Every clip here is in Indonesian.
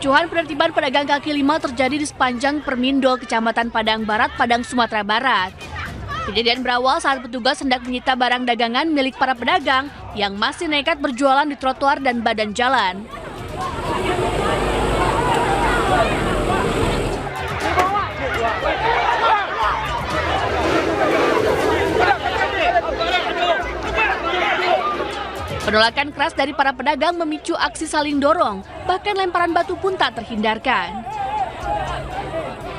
Kericuhan penertiban pedagang kaki lima terjadi di sepanjang Permindo, Kecamatan Padang Barat, Padang, Sumatera Barat. Kejadian berawal saat petugas hendak menyita barang dagangan milik para pedagang yang masih nekat berjualan di trotoar dan badan jalan. Penolakan keras dari para pedagang memicu aksi saling dorong, bahkan lemparan batu pun tak terhindarkan.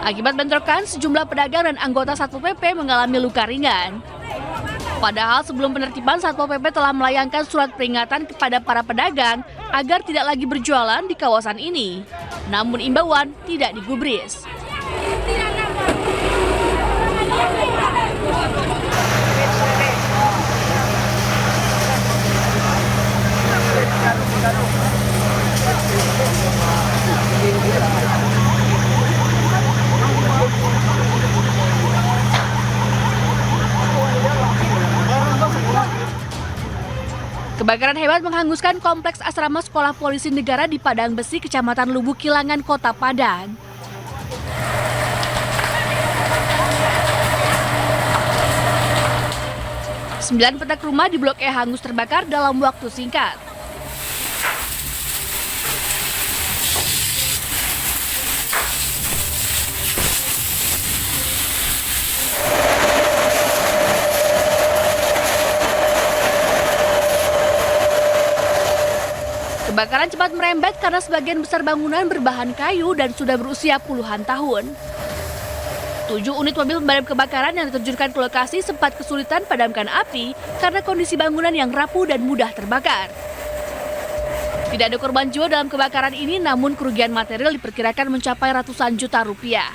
Akibat bentrokan, sejumlah pedagang dan anggota Satpol PP mengalami luka ringan. Padahal sebelum penertiban, Satpol PP telah melayangkan surat peringatan kepada para pedagang agar tidak lagi berjualan di kawasan ini. Namun imbauan tidak digubris. Kebakaran hebat menghanguskan kompleks asrama sekolah polisi negara di Padang Besi, Kecamatan Lubuk Kilangan, Kota Padang. Sembilan petak rumah di Blok E hangus terbakar dalam waktu singkat. Kebakaran cepat merembet karena sebagian besar bangunan berbahan kayu dan sudah berusia puluhan tahun. 7 unit mobil pemadam kebakaran yang diterjunkan ke lokasi sempat kesulitan padamkan api karena kondisi bangunan yang rapuh dan mudah terbakar. Tidak ada korban jiwa dalam kebakaran ini, namun kerugian material diperkirakan mencapai ratusan juta rupiah.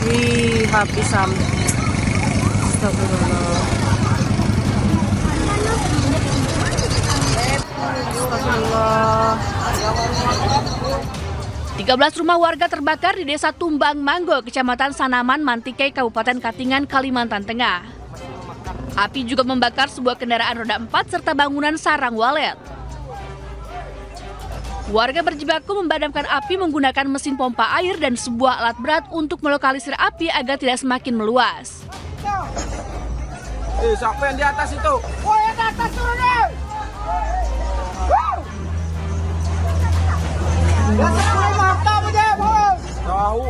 Wih, habis sampai. Astagfirullah. 13 rumah warga terbakar di Desa Tumbang Manggo, Kecamatan Sanaman, Mantikai, Kabupaten Katingan, Kalimantan Tengah. Api juga membakar sebuah kendaraan roda 4 serta bangunan sarang walet. Warga berjibaku memadamkan api menggunakan mesin pompa air dan sebuah alat berat untuk melokalisir api agar tidak semakin meluas. Siapa yang di atas itu? Woi, yang di atas turun deh! Tahu.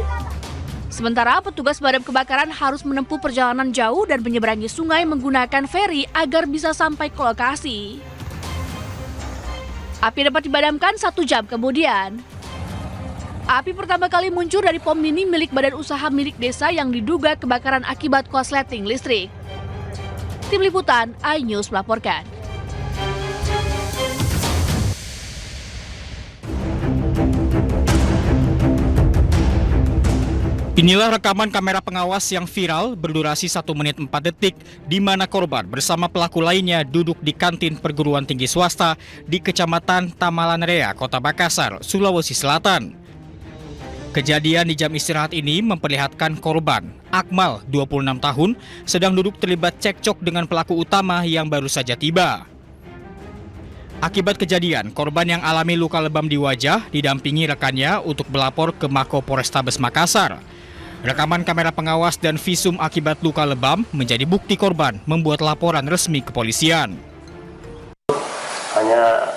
Sementara petugas pemadam kebakaran harus menempuh perjalanan jauh dan menyeberangi sungai menggunakan feri agar bisa sampai ke lokasi. Api dapat dipadamkan 1 jam kemudian. Api pertama kali muncul dari pom mini milik badan usaha milik desa yang diduga kebakaran akibat korsleting listrik. Tim Liputan iNews melaporkan. Inilah rekaman kamera pengawas yang viral berdurasi 1 menit 4 detik di mana korban bersama pelaku lainnya duduk di kantin perguruan tinggi swasta di Kecamatan Tamalanrea, Kota Makassar, Sulawesi Selatan. Kejadian di jam istirahat ini memperlihatkan korban, Akmal, 26 tahun, sedang duduk terlibat cekcok dengan pelaku utama yang baru saja tiba. Akibat kejadian, korban yang alami luka lebam di wajah didampingi rekannya untuk melapor ke Mako Polrestabes Makassar. Rekaman kamera pengawas dan visum akibat luka lebam menjadi bukti korban membuat laporan resmi kepolisian. Hanya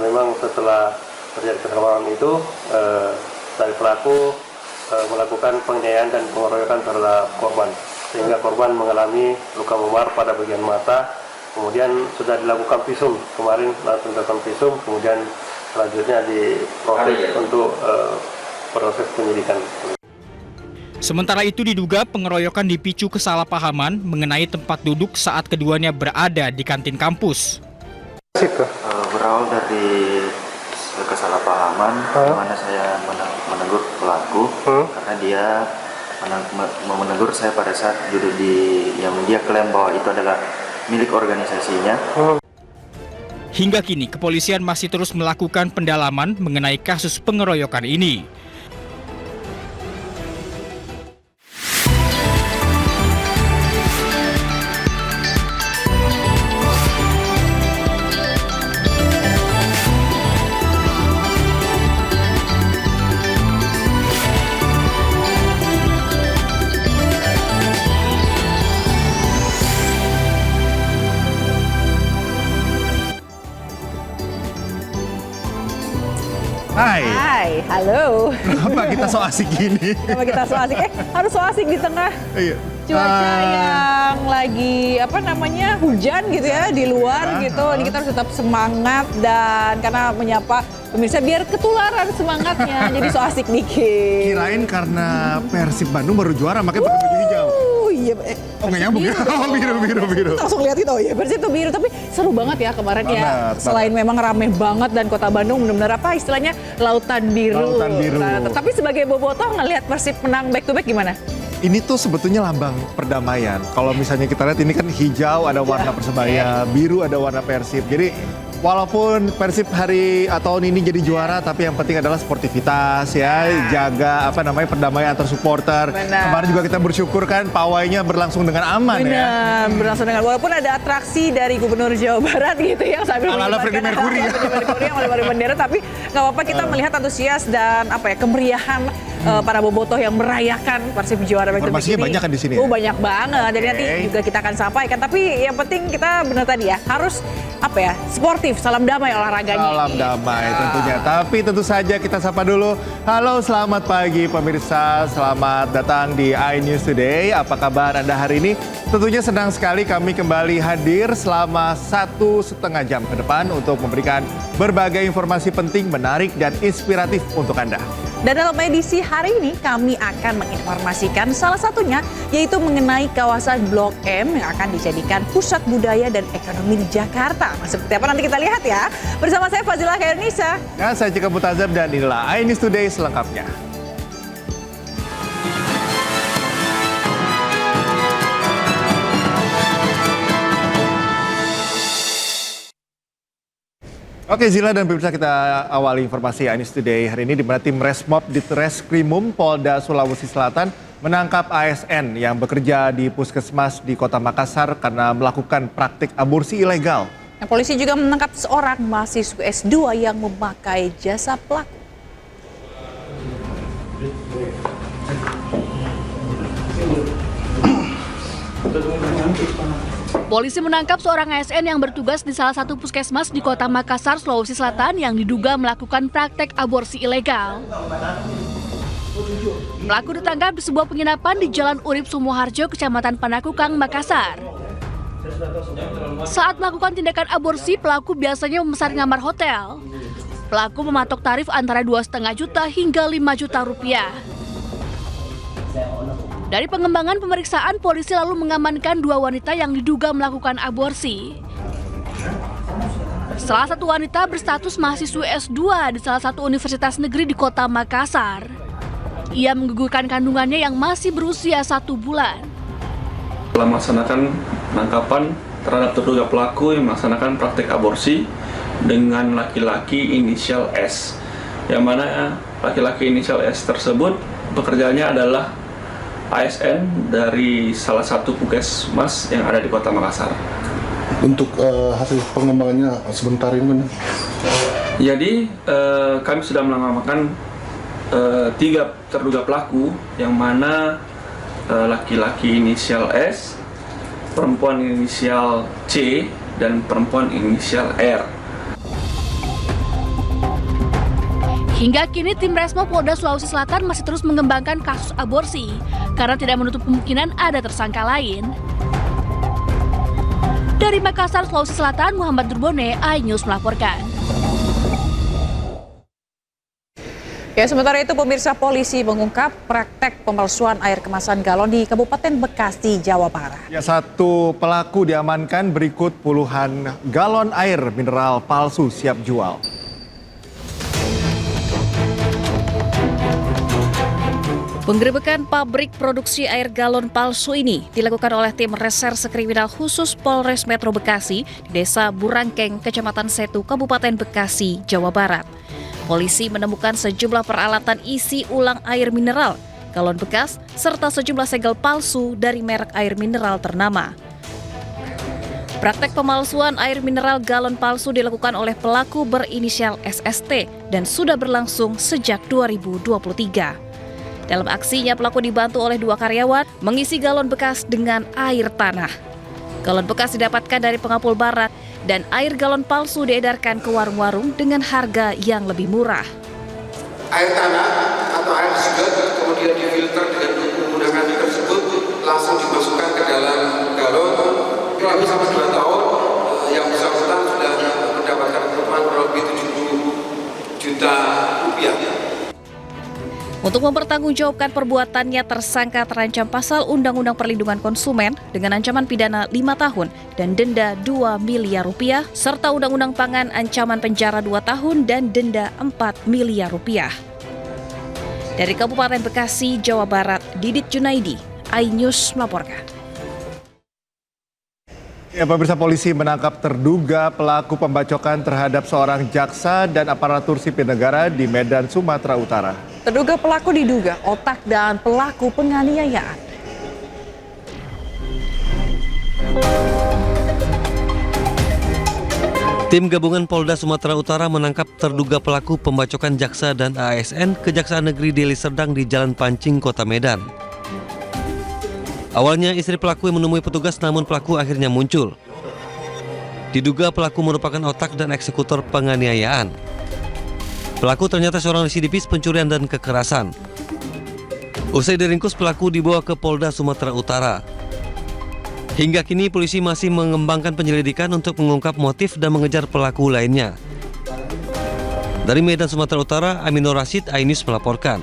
memang setelah terjadi kesalahan itu, dari pelaku melakukan penganiayaan dan pengeroyokan terhadap korban, sehingga korban mengalami luka memar pada bagian mata. Kemudian sudah dilakukan visum, kemarin langsung dilakukan visum, kemudian selanjutnya diproses untuk proses penyidikan. Sementara itu diduga pengeroyokan dipicu kesalahpahaman mengenai tempat duduk saat keduanya berada di kantin kampus. Berawal dari kesalahpahaman, di mana saya menegur pelaku karena dia menegur saya pada saat duduk di yang dia klaim bahwa itu adalah milik organisasinya. Hingga kini kepolisian masih terus melakukan pendalaman mengenai kasus pengeroyokan ini. Hai, halo. Kenapa kita so asik gini? Kenapa kita so asik? Harus so asik di tengah Iya. cuaca yang lagi hujan gitu ya di luar gitu. Ini kita harus tetap semangat dan karena menyapa pemirsa biar ketularan semangatnya. Jadi so asik dikit. Kirain karena Persib Bandung baru juara makanya pakai baju hijau. Iya. Oh nggak nyambung ya? Oh biru. Langsung lihat gitu, oh iya Persib itu biru. Tapi seru banget ya kemarin ya. Banget. Selain memang ramai banget dan kota Bandung benar-benar istilahnya lautan biru. Lautan biru. Nah, tapi sebagai bobotoh ngelihat Persib menang back to back gimana? Ini tuh sebetulnya lambang perdamaian. Kalau misalnya kita lihat ini kan hijau ada warna Persebaya, biru ada warna Persib. Jadi walaupun Persib tahun ini jadi juara, tapi yang penting adalah sportivitas ya, jaga perdamaian antar supporter. Benar. Kemarin juga kita bersyukur kan pawainya berlangsung dengan aman ya. Benar, berlangsung dengan walaupun ada atraksi dari Gubernur Jawa Barat gitu yang sambil Ala-ala Freddie Mercury ya. yang melempar bendera, tapi nggak apa-apa kita melihat antusias dan kemeriahan para bobotoh yang merayakan Persib juara back to back Informasinya ini. banyak kan di sini. Oh banyak banget. Jadi nanti juga kita akan sampaikan. Tapi yang penting kita benar tadi ya harus sportif, salam damai olahraganya. Salam damai tentunya. Tapi tentu saja kita sapa dulu. Halo, selamat pagi pemirsa. Selamat datang di iNews Today. Apa kabar Anda hari ini? Tentunya senang sekali kami kembali hadir selama 1,5 jam ke depan untuk memberikan berbagai informasi penting, menarik, dan inspiratif untuk Anda. Dan dalam edisi hari ini kami akan menginformasikan salah satunya yaitu mengenai kawasan Blok M yang akan dijadikan pusat budaya dan ekonomi di Jakarta. Seperti apa nanti kita lihat ya. Bersama saya Fazila Khairnisa. Dan saya Cika Mutazab dan inilah iNews Today selengkapnya. Oke Zila dan pemirsa, kita awali informasi iNews Today hari ini di mana tim Resmob di Treskrimum Polda Sulawesi Selatan menangkap ASN yang bekerja di puskesmas di Kota Makassar karena melakukan praktik aborsi ilegal. Nah, polisi juga menangkap seorang mahasiswa S2 yang memakai jasa pelaku. Polisi menangkap seorang ASN yang bertugas di salah satu puskesmas di Kota Makassar, Sulawesi Selatan yang diduga melakukan praktek aborsi ilegal. Pelaku ditangkap di sebuah penginapan di Jalan Urip Sumoharjo, Kecamatan Panakukang, Makassar. Saat melakukan tindakan aborsi, pelaku biasanya memesan kamar hotel. Pelaku mematok tarif antara 2,5 juta hingga 5 juta rupiah. Dari pengembangan pemeriksaan, polisi lalu mengamankan 2 wanita yang diduga melakukan aborsi. Salah satu wanita berstatus mahasiswa S2 di salah satu universitas negeri di Kota Makassar. Ia menggugurkan kandungannya yang masih berusia 1 bulan. Telah melaksanakan penangkapan terhadap terduga pelaku yang melaksanakan praktek aborsi dengan laki-laki inisial S, yang mana laki-laki inisial S tersebut pekerjaannya adalah ASN dari salah satu puskesmas yang ada di Kota Makassar. Untuk hasil pengembangannya sebentar ini. Jadi kami sudah mengamankan 3 terduga pelaku, yang mana laki-laki inisial S, perempuan inisial C, dan perempuan inisial R. Hingga kini tim Resmob Polda Sulawesi Selatan masih terus mengembangkan kasus aborsi karena tidak menutup kemungkinan ada tersangka lain. Dari Makassar, Sulawesi Selatan, Muhammad Durbone, iNews melaporkan. Ya, sementara itu pemirsa, polisi mengungkap praktek pemalsuan air kemasan galon di Kabupaten Bekasi, Jawa Barat. Ya, satu pelaku diamankan, berikut puluhan galon air mineral palsu siap jual. Penggerebekan pabrik produksi air galon palsu ini dilakukan oleh tim Reserse Kriminal Khusus Polres Metro Bekasi di Desa Burangkeng, Kecamatan Setu, Kabupaten Bekasi, Jawa Barat. Polisi menemukan sejumlah peralatan isi ulang air mineral, galon bekas, serta sejumlah segel palsu dari merek air mineral ternama. Praktek pemalsuan air mineral galon palsu dilakukan oleh pelaku berinisial SST dan sudah berlangsung sejak 2023. Dalam aksinya, pelaku dibantu oleh 2 karyawan mengisi galon bekas dengan air tanah. Galon bekas didapatkan dari pengapul barat dan air galon palsu diedarkan ke warung-warung dengan harga yang lebih murah. air tanah atau air sedot, kemudian difilter dengan menggunakan tersebut, langsung dimasukkan ke dalam galon. Kurang lebih sampai 2 tahun, yang bersangkutan sudah mendapatkan keuntungan kurang lebih 70 juta rupiah. Untuk mempertanggungjawabkan perbuatannya, tersangka terancam pasal Undang-Undang Perlindungan Konsumen dengan ancaman pidana 5 tahun dan denda 2 miliar rupiah, serta Undang-Undang Pangan ancaman penjara 2 tahun dan denda 4 miliar rupiah. Dari Kabupaten Bekasi, Jawa Barat, Didit Junaidi, iNews melaporkan. Ya, pemirsa, polisi menangkap terduga pelaku pembacokan terhadap seorang jaksa dan aparatur sipil negara di Medan, Sumatera Utara. Terduga pelaku diduga otak dan pelaku penganiayaan. Tim gabungan Polda Sumatera Utara menangkap terduga pelaku pembacokan jaksa dan ASN Kejaksaan Negeri Deli Serdang di Jalan Pancing, Kota Medan. Awalnya istri pelaku yang menemui petugas, namun pelaku akhirnya muncul. Diduga pelaku merupakan otak dan eksekutor penganiayaan. Pelaku ternyata seorang residivis pencurian dan kekerasan. Usai diringkus, pelaku dibawa ke Polda Sumatera Utara. Hingga kini polisi masih mengembangkan penyelidikan untuk mengungkap motif dan mengejar pelaku lainnya. Dari Medan, Sumatera Utara, Aminur Rasid, iNews melaporkan.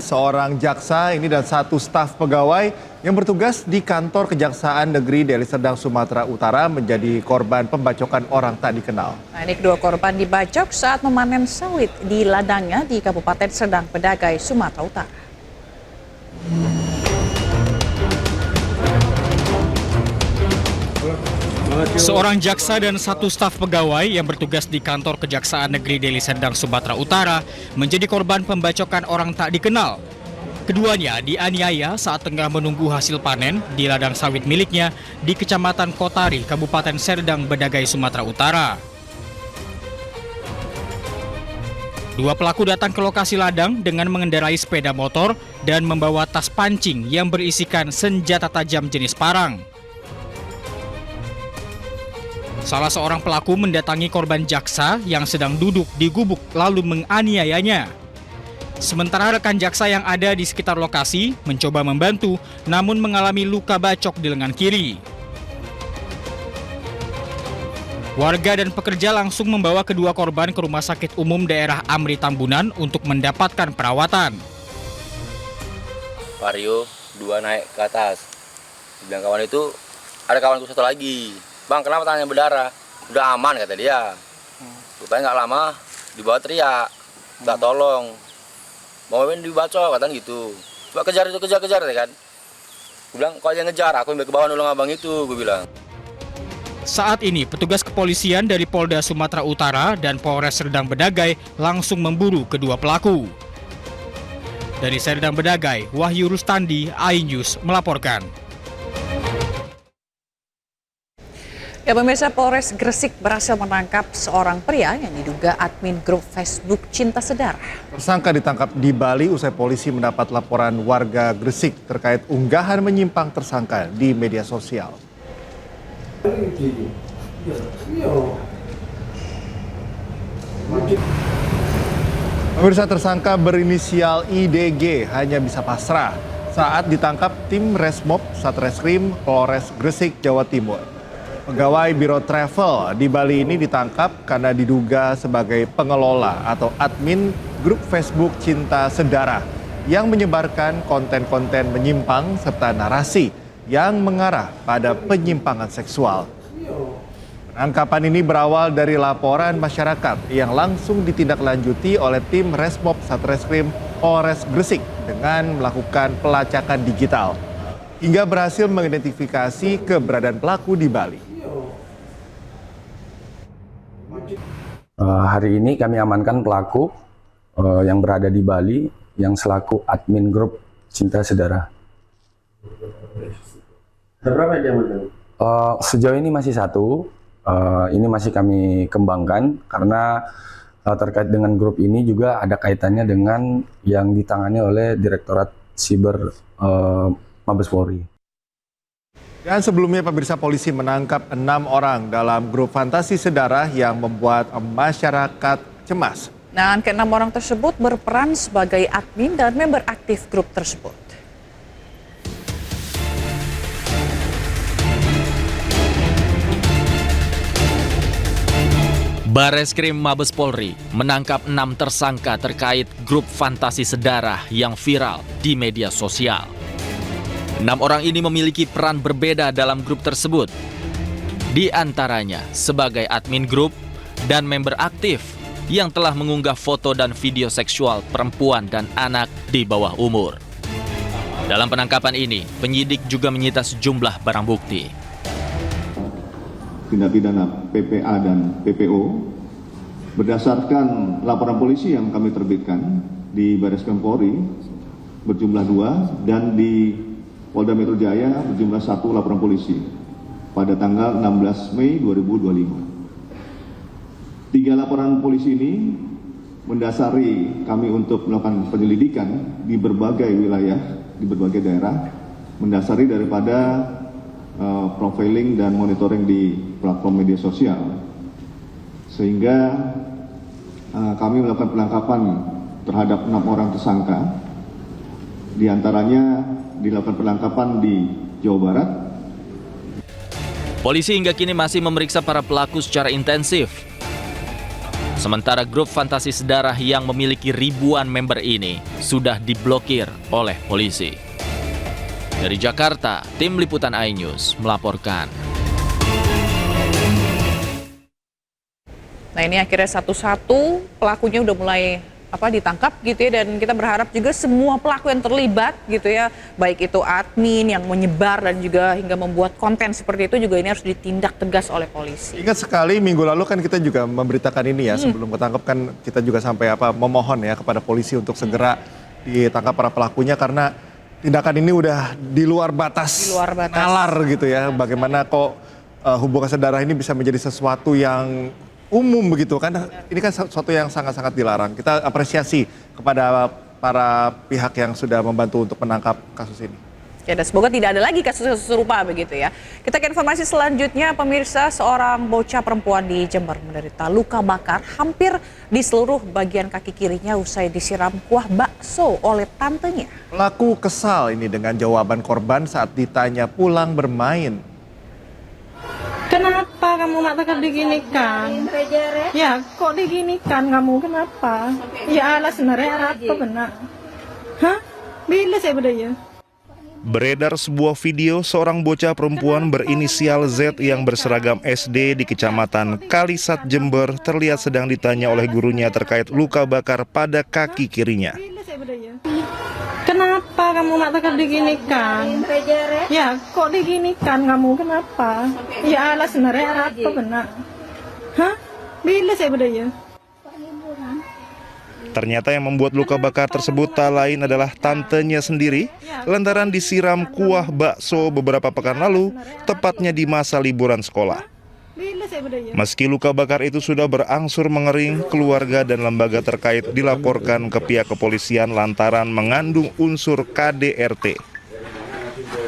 Seorang jaksa ini dan 1 staf pegawai yang bertugas di kantor Kejaksaan Negeri Deli Serdang, Sumatera Utara menjadi korban pembacokan orang tak dikenal. Nah, ini kedua korban dibacok saat memanen sawit di ladangnya di Kabupaten Serdang Bedagai, Sumatera Utara. Seorang jaksa dan 1 staf pegawai yang bertugas di kantor Kejaksaan Negeri Deli Serdang, Sumatera Utara menjadi korban pembacokan orang tak dikenal. Keduanya dianiaya saat tengah menunggu hasil panen di ladang sawit miliknya di Kecamatan Kotari, Kabupaten Serdang Bedagai, Sumatera Utara. Dua pelaku datang ke lokasi ladang dengan mengendarai sepeda motor dan membawa tas pancing yang berisikan senjata tajam jenis parang. Salah seorang pelaku mendatangi korban jaksa yang sedang duduk di gubuk lalu menganiayanya. Sementara rekan jaksa yang ada di sekitar lokasi mencoba membantu namun mengalami luka bacok di lengan kiri. Warga dan pekerja langsung membawa kedua korban ke Rumah Sakit Umum Daerah Amri Tambunan untuk mendapatkan perawatan. Vario 2 naik ke atas. Bilang kawan itu, ada kawanku satu lagi. Bang, kenapa tangannya berdarah? Udah aman, kata dia. Rupanya nggak lama, dibawa teriak. Tak tolong. Mau main dibacok, katanya gitu. Coba kejar itu, kejar ya kan. Gue bilang, kalau dia ngejar, aku ambil ke bawah nolong abang itu, gue bilang. Saat ini, petugas kepolisian dari Polda Sumatera Utara dan Polres Serdang Bedagai langsung memburu kedua pelaku. Dari Serdang Bedagai, Wahyu Rustandi, iNews melaporkan. Ya, pemirsa, Polres Gresik berhasil menangkap seorang pria yang diduga admin grup Facebook Cinta Sedara. Tersangka ditangkap di Bali usai polisi mendapat laporan warga Gresik terkait unggahan menyimpang tersangka di media sosial. Pemirsa, tersangka berinisial IDG hanya bisa pasrah saat ditangkap tim Resmob Satreskrim Polres Gresik, Jawa Timur. Pegawai Biro Travel di Bali ini ditangkap karena diduga sebagai pengelola atau admin grup Facebook Cinta Sedara yang menyebarkan konten-konten menyimpang serta narasi yang mengarah pada penyimpangan seksual. Penangkapan ini berawal dari laporan masyarakat yang langsung ditindaklanjuti oleh tim Resmob Satreskrim Polres Gresik dengan melakukan pelacakan digital hingga berhasil mengidentifikasi keberadaan pelaku di Bali. Hari ini kami amankan pelaku yang berada di Bali yang selaku admin grup Cinta Sedara. Berapa dia amankan? Sejauh ini masih 1. Ini masih kami kembangkan karena terkait dengan grup ini juga ada kaitannya dengan yang ditangani oleh Direktorat Siber Mabes Polri. Dan sebelumnya, pemirsa, polisi menangkap 6 orang dalam grup fantasi sedara yang membuat masyarakat cemas. Dan ke-6 orang tersebut berperan sebagai admin dan member aktif grup tersebut. Bareskrim Mabes Polri menangkap 6 tersangka terkait grup fantasi sedarah yang viral di media sosial. 6 orang ini memiliki peran berbeda dalam grup tersebut. Di antaranya sebagai admin grup dan member aktif yang telah mengunggah foto dan video seksual perempuan dan anak di bawah umur. Dalam penangkapan ini, penyidik juga menyita sejumlah barang bukti. Tindak pidana PPA dan PPO berdasarkan laporan polisi yang kami terbitkan di Bareskrim Polri berjumlah 2 dan di Polda Metro Jaya berjumlah 1 laporan polisi pada tanggal 16 Mei 2025. 3 laporan polisi ini mendasari kami untuk melakukan penyelidikan di berbagai wilayah, di berbagai daerah, mendasari daripada profiling dan monitoring di platform media sosial, sehingga kami melakukan penangkapan terhadap 6 orang tersangka, diantaranya dilakukan penangkapan di Jawa Barat. Polisi hingga kini masih memeriksa para pelaku secara intensif. Sementara grup fantasi sedarah yang memiliki ribuan member ini sudah diblokir oleh polisi. Dari Jakarta, tim liputan iNews melaporkan. Nah, ini akhirnya satu-satu pelakunya udah mulai ditangkap gitu ya, dan kita berharap juga semua pelaku yang terlibat gitu ya, baik itu admin yang menyebar dan juga hingga membuat konten seperti itu juga ini harus ditindak tegas oleh polisi. Ingat sekali minggu lalu kan kita juga memberitakan ini ya, sebelum ketangkap kan kita juga sampai memohon ya kepada polisi untuk segera ditangkap para pelakunya karena tindakan ini udah di luar batas, nalar gitu ya. Bagaimana kok hubungan saudara ini bisa menjadi sesuatu yang umum begitu kan? Ini kan sesuatu yang sangat-sangat dilarang. Kita apresiasi kepada para pihak yang sudah membantu untuk menangkap kasus ini. Ya, dan semoga tidak ada lagi kasus-kasus serupa begitu ya. Kita ke informasi selanjutnya, pemirsa, seorang bocah perempuan di Jember menderita luka bakar hampir di seluruh bagian kaki kirinya usai disiram kuah bakso oleh tantenya. Pelaku kesal ini dengan jawaban korban saat ditanya pulang bermain. Kenapa kamu nak diginikan? Ya, kok diginikan kamu? Kenapa? Ya Allah, sebenarnya apa benar? Hah? Bila saya berdaya? Beredar sebuah video seorang bocah perempuan berinisial Z yang berseragam SD di Kecamatan Kalisat, Jember terlihat sedang ditanya oleh gurunya terkait luka bakar pada kaki kirinya. Kenapa kamu nak diginikan? Ya, kok diginikan kamu? Kenapa? Ya Allah, sebenarnya apa benar? Hah? Bila saya berdaya? Ternyata yang membuat luka bakar tersebut tak lain adalah tantenya sendiri lantaran disiram kuah bakso beberapa pekan lalu, tepatnya di masa liburan sekolah. Meski luka bakar itu sudah berangsur mengering, keluarga dan lembaga terkait dilaporkan ke pihak kepolisian lantaran mengandung unsur KDRT.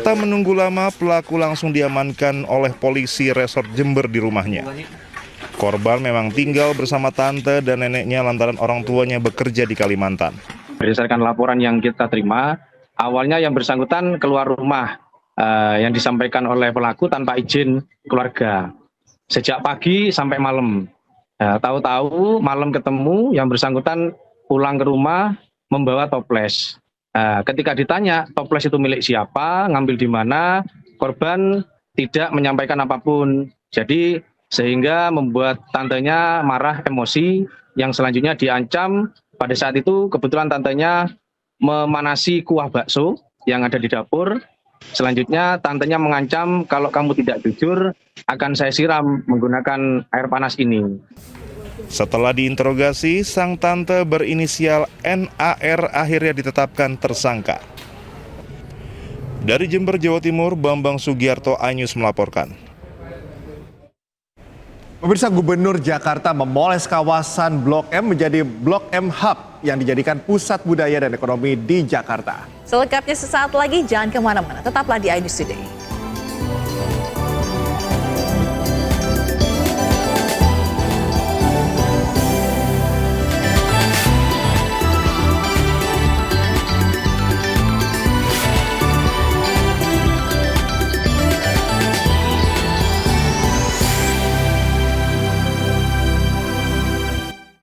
Tak menunggu lama, pelaku langsung diamankan oleh polisi Resort Jember di rumahnya. Korban memang tinggal bersama tante dan neneknya lantaran orang tuanya bekerja di Kalimantan. Berdasarkan laporan yang kita terima, awalnya yang bersangkutan keluar rumah yang disampaikan oleh pelaku tanpa izin keluarga. Sejak pagi sampai malam. Tahu-tahu malam ketemu yang bersangkutan pulang ke rumah membawa toples. Ketika ditanya toples itu milik siapa, ngambil di mana, korban tidak menyampaikan apapun. Jadi sehingga membuat tantenya marah, emosi, yang selanjutnya diancam. Pada saat itu kebetulan tantenya memanasi kuah bakso yang ada di dapur. Selanjutnya tantenya mengancam kalau kamu tidak jujur akan saya siram menggunakan air panas ini. Setelah diinterogasi, sang tante berinisial NAR akhirnya ditetapkan tersangka. Dari Jember, Jawa Timur, Bambang Sugiarto, iNews melaporkan. Pemirsa, Gubernur Jakarta memoles kawasan Blok M menjadi Blok M Hub yang dijadikan pusat budaya dan ekonomi di Jakarta. Selengkapnya sesaat lagi, jangan kemana-mana, tetaplah di iNews Today.